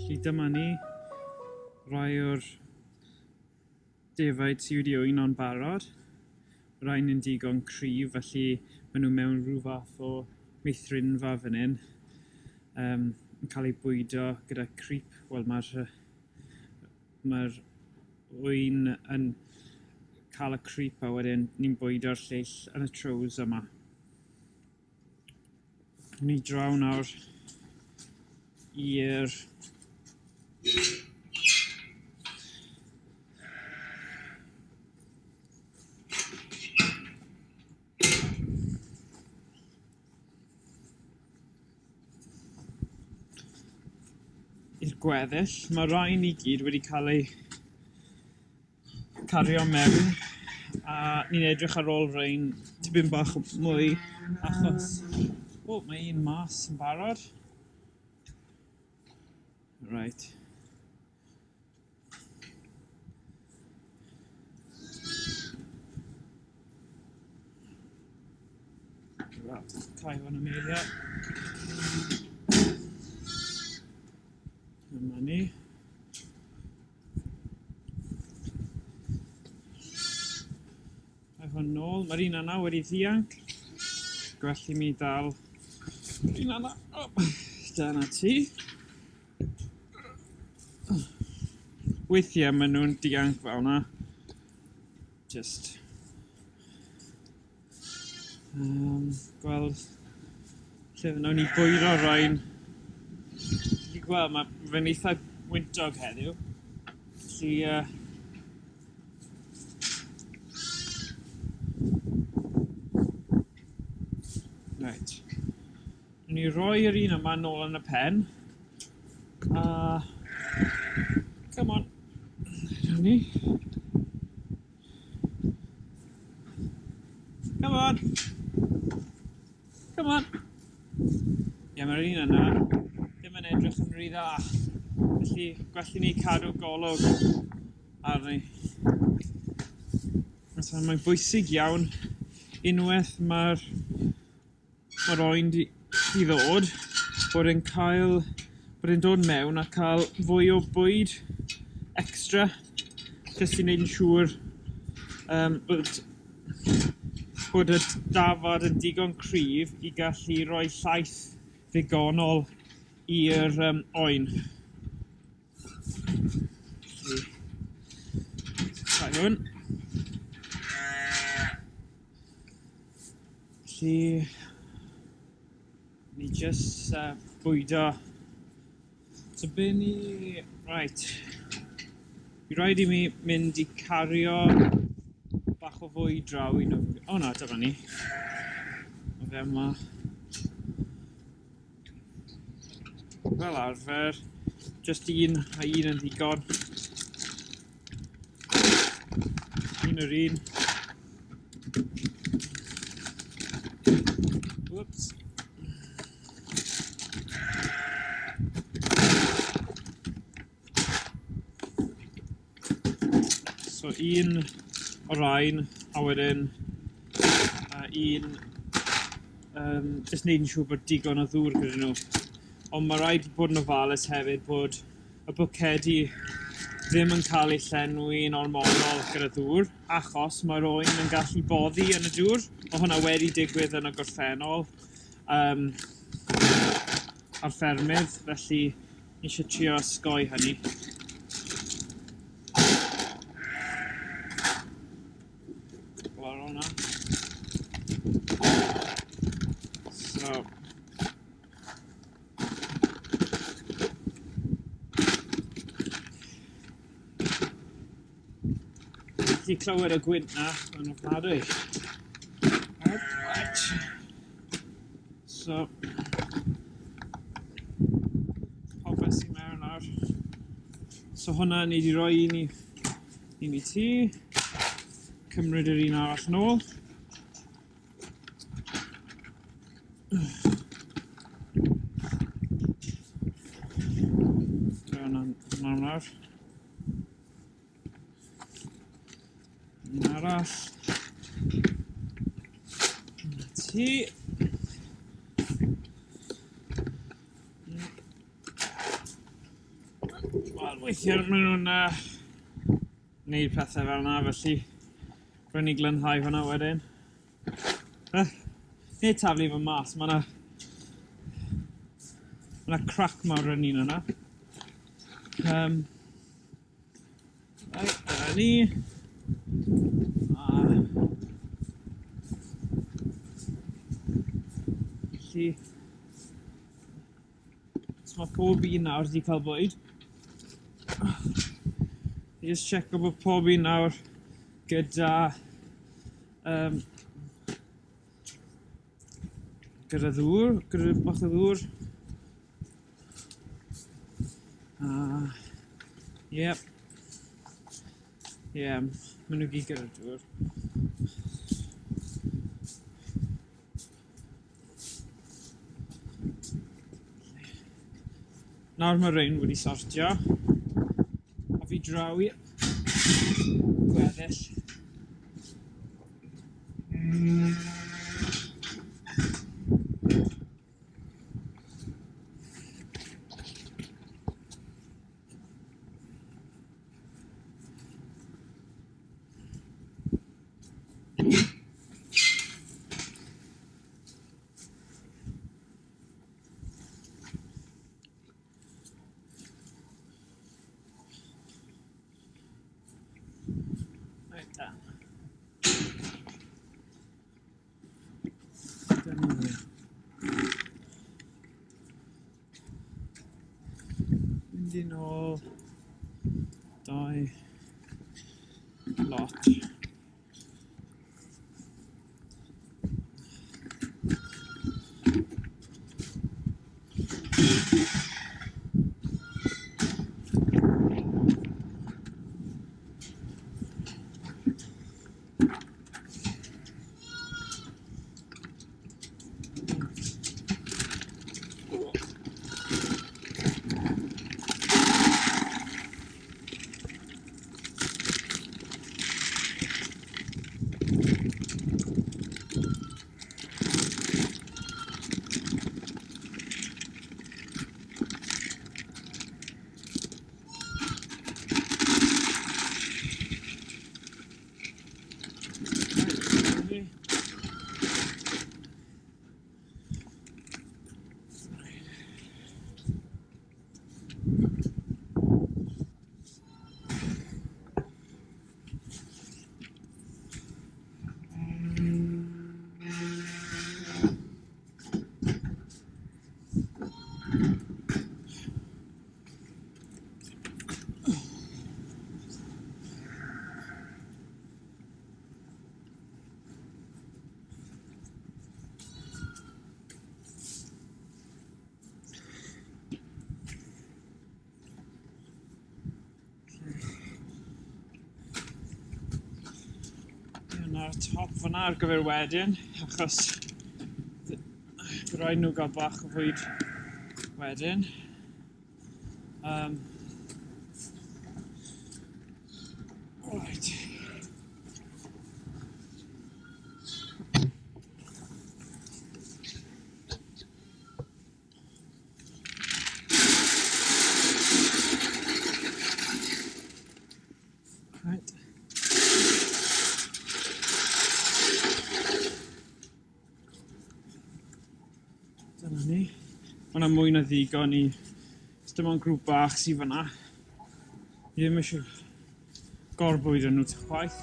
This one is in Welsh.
Felly dyma ni, rai o'r defaid sydd wedi wyno'n barod. Rhain yn digon cryf, felly maen nhw mewn rhyw fath o meithrinfa fan hyn. Yn cael ei bwydo gyda creep. Wel, mae'r wyn yn cael y creep a wedyn ni'n bwydo'r lleill yn y trows yma. Ni draw nawr i'r gweddill. Mae rhain i gyd wedi cael ei cario mewn a ni'n edrych ar ôl rhain tipyn bach mwy achos mae un mas yn barod. Right. Cau hwn am eiliad. Dyma ni. Cau hwn nôl. Mae'r un yna wedi ddianc. Gwell i mi dal. Un yna. Dyna ti. Weithiau maen nhw'n dianc fel yna. Just gweld lle wnawn ni bwydo rhain. Wel, mae fe'n eitha wyntog heddiw. Felly, right. Ni roi'r un yma nôl yn y pen. Come on. Rhawn ni. Come on. Come on. Ie, mae'r un yna ddim yn edrych yn rhy dda. Felly, gwell i ni cadw golwg arni. Mae'n bwysig iawn. Unwaith mae'r oen di ddod, bod e'n dod mewn a cael fwy o bwyd extra. Jyst i wneud yn siŵr bod y dafad yn digon cryf i gallu rhoi llaeth ddigonol i'r oen. Cau hwn. Felly, ni jyst bwydo. So be ni... Right. Fi rhaid i mi mynd i cario bach o fwy draw i nhw. O na, dyma ni. Mae fe yma. Fel arfer, just un a un yn ddigon. Un yr un. Whoops. So un o rain a wedyn un jyst wneud yn siŵr bod digon o ddŵr gyda nhw. Ond mae rhaid bod yn ofalus hefyd bod y bwcedi ddim yn cael ei llenwi'n ormonol gyda ddŵr, achos mae'r oen yn gallu boddi yn y dŵr. Mae hwnna wedi digwydd yn y gorffennol a'r ffermydd, felly ni eisiau trio osgoi hynny. Ar hwnna. So, i clywed y gwynt na yn ofnadwy. Right. So, popeth sy'n mewn nawr. So hwnna ni wedi rhoi un i ti. Cymryd yr un arall nôl. Hwnna nawr. Un arall. Ti. Weithiau maen nhw'n wneud pethau fel yna, felly rwy'n ni glanhau hwnna wedyn. Neu taflu fy mas, mae yna crac mawr yn un yna. Right, dyna ni. Felly, mae pob un nawr wedi cael bwyd. Just checio bod pob un nawr gyda ddŵr, gyda bach o ddŵr. Yep. Maen nhw gyd gyda dŵr. Nawr mae rhain wedi sortio. A fi draw i gweddill. Right down. Mynd i nôl 2 lot. Ar top fyna ar gyfer wedyn, achos rhaid nhw gael bach o fwyd wedyn. Right. Right. Dyna ni. Mae yna mwy na ddigon i dim ond grŵp bach sydd fyna. Fi ddim eisiau gorbwyd yn nhw chwaith.